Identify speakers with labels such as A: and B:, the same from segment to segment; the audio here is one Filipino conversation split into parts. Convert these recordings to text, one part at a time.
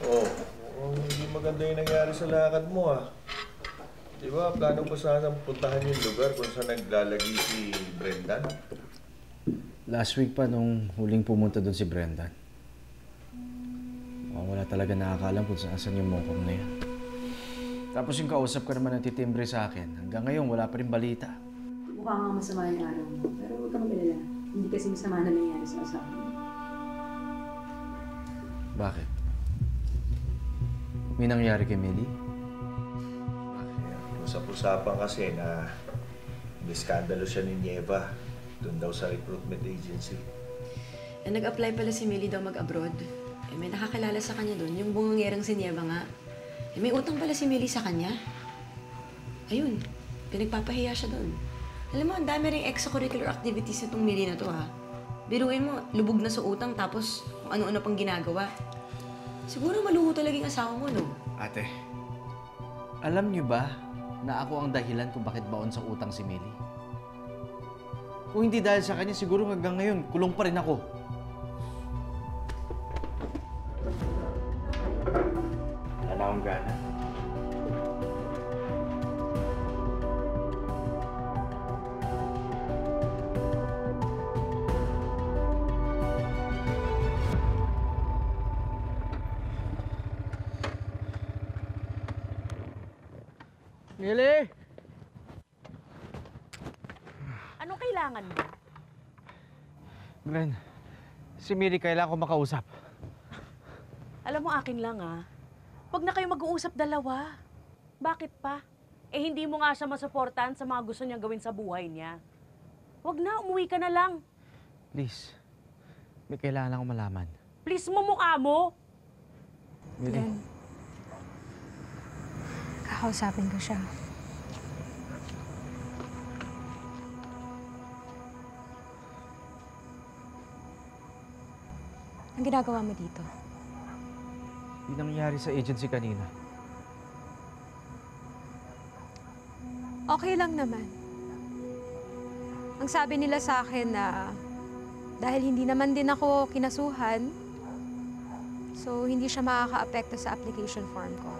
A: Oh, mukhang hindi maganda yung nangyari sa lakad mo ah. Di ba, plano ko sanang puntahan yung lugar kung saan naglalagi si Brendan?
B: Last week pa nung huling pumunta doon si Brendan. Wala talaga nakakaalam kung saan yung mongkong na yan. Tapos yung kausap ka naman natitimbre sa akin. Hanggang ngayon, wala pa rin balita.
C: Mukha nga masama yung araw mo. Pero huwag kang mag-alala. Hindi kasi masama na nangyari sa asawa mo.
B: Bakit? May nangyari kay Millie?
A: Usap-usapan kasi na may skandalo siya ni Nieva doon daw sa recruitment agency.
D: Nag-apply pala si Millie daw mag-abroad. May nakakilala sa kanya doon, yung bungangerang si Nieva nga. May utang pala si Millie sa kanya. Ayun, pinagpapahiya siya doon. Alam mo, ang dami ring extracurricular activities nitong Millie na to, ha? Biruin mo, lubog na sa utang tapos kung ano-ano pang ginagawa. Siguro maluho talaga yung asawa mo, no?
B: Ate, alam niyo ba na ako ang dahilan kung bakit baon sa utang si Millie? Kung hindi dahil sa kanya, siguro hanggang ngayon, kulong pa rin ako. Wala na akong gana.
E: Millie! Anong kailangan mo?
B: Glenn, si Millie kailangan ko makausap.
E: Alam mo, akin lang Huwag na kayo mag-uusap dalawa. Bakit pa? Eh hindi mo nga siya masuportahan sa mga gusto niyang gawin sa buhay niya. Huwag na, umuwi ka na lang.
B: Please, may kailangan akong malaman.
E: Please mo, mukha mo!
B: Millie.
F: Glenn, kakausapin ko siya. Ang ginagawa mo dito?
B: Yung nangyari sa agency kanina.
F: Okay lang naman. Ang sabi nila sa akin na dahil hindi naman din ako kinasuhan, so hindi siya makaka-apekto sa application form ko.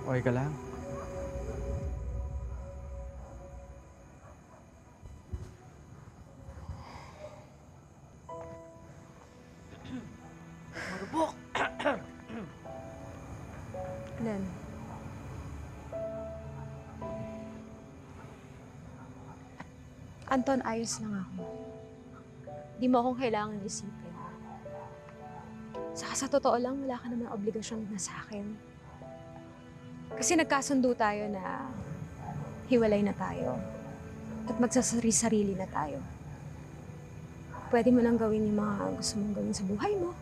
B: Okay ka lang?
E: Marubok!
F: Glenn. Anton, ayos lang ako. Di mo akong kailangan isipin. Saka sa totoo lang, wala ka naman obligasyon na sa akin. Kasi nagkasundo tayo na hiwalay na tayo. At magsasari-sarili na tayo. Pwede mo lang gawin yung mga gusto mong gawin sa buhay mo.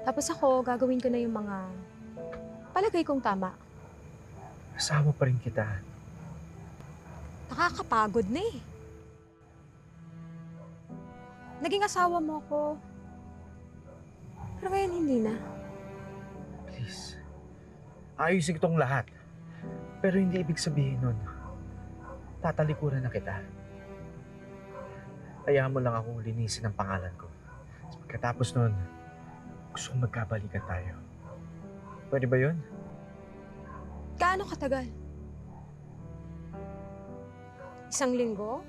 F: Tapos ako, gagawin ko na yung mga palagay kong tama.
B: Kasama pa rin kita.
F: Nakakapagod na eh. Naging asawa mo ko. Pero ngayon hindi na.
B: Please. Ayusin ko tong lahat. Pero hindi ibig sabihin nun, tatalikuran na kita. Hayaan mo lang akong linisin ang pangalan ko. Pagkatapos nun, gusto kong magkabalikan tayo. Pwede ba yun?
F: Gaano katagal? Isang linggo?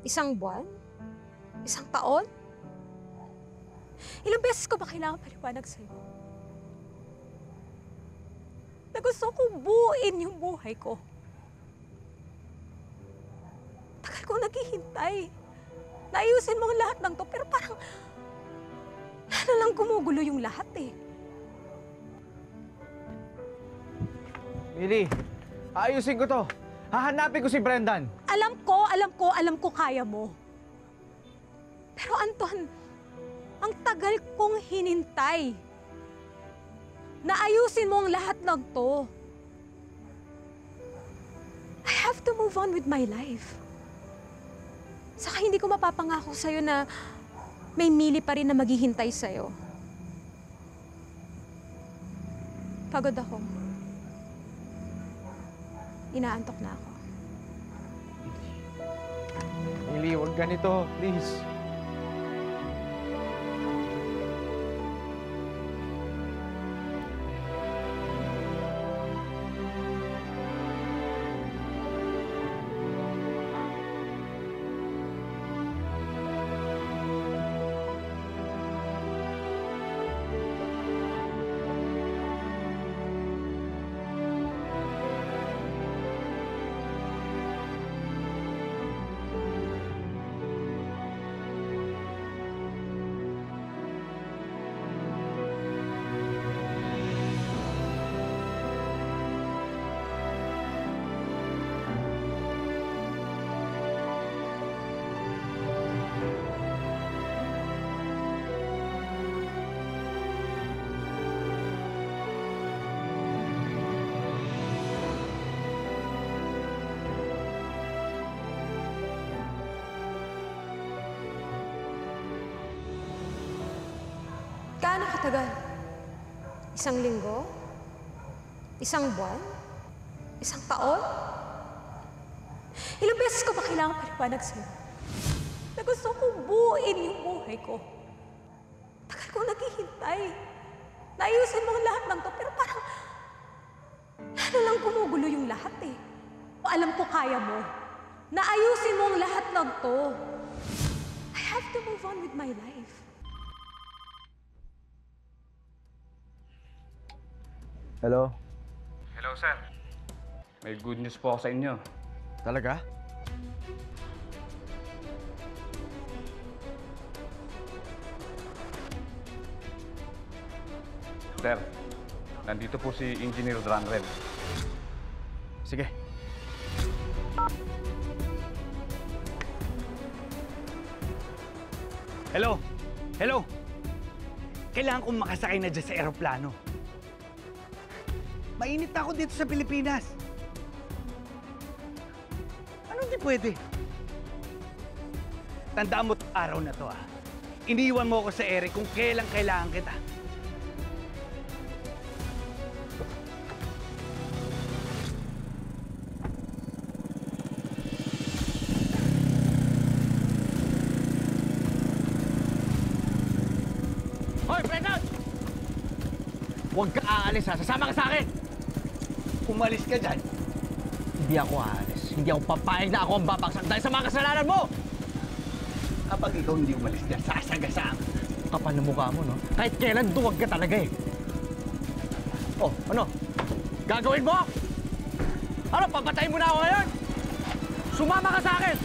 F: Isang buwan? Isang taon? Ilang beses ko ba kailangan paliwanag sa'yo? Na gusto kong buuin yung buhay ko. Tagal kong naghihintay. Naayusin mo ang lahat ng to, pero parang lalo lang gumugulo yung lahat eh.
B: Millie, ayusin ko to. Hahanapin ko si Brendan.
F: Alam ko kaya mo. Pero Anton, ang tagal kong hinintay. Naayusin mo ang lahat ng to. I have to move on with my life. Saka hindi ko mapapangako sa'yo na may Millie pa rin na maghihintay sa'yo. Pagod ako. Inaantok na ako.
B: Millie, huwag ganito. Please.
F: Gaano katagal? 1 linggo? 1 buwan? 1 taon? Ilang beses ko ba kailangan paliwanag sa'yo na gusto kong buuin yung buhay ko? Tagal kong naghihintay. Naayusin mo ang lahat ng to, pero parang lalo lang gumugulo yung lahat eh. O alam ko kaya mo. Naayusin mo ang lahat ng to. I have to move on with my life.
B: Hello?
G: Hello, sir. May good news po ako sa inyo.
B: Talaga?
G: Sir, nandito po si Engineer Drangred.
B: Sige.
H: Hello? Hello? Kailangan kong makasakay na dyan sa eroplano. Mainit na ako dito sa Pilipinas. Ano hindi pwede? Tandaan mo itong araw na to, ah. Iniiwan mo ako sa ere kung kailan kailangan kita.
B: Hoy, Brendan! Huwag ka aalis ha. Sasama ka sa akin!
H: Umalis ka dyan.
B: Hindi ako aalis. Hindi ako papayag na ako ang babagsak dahil sa mga kasalanan mo!
H: Kapag ikaw hindi umalis dyan, sasagasaan.
B: Kapal na mukha mo, no? Kahit kailan duwag ka talaga eh. Oh, ano? Gagawin mo? Ano, papatayin mo na ako ngayon? Sumama ka sa akin!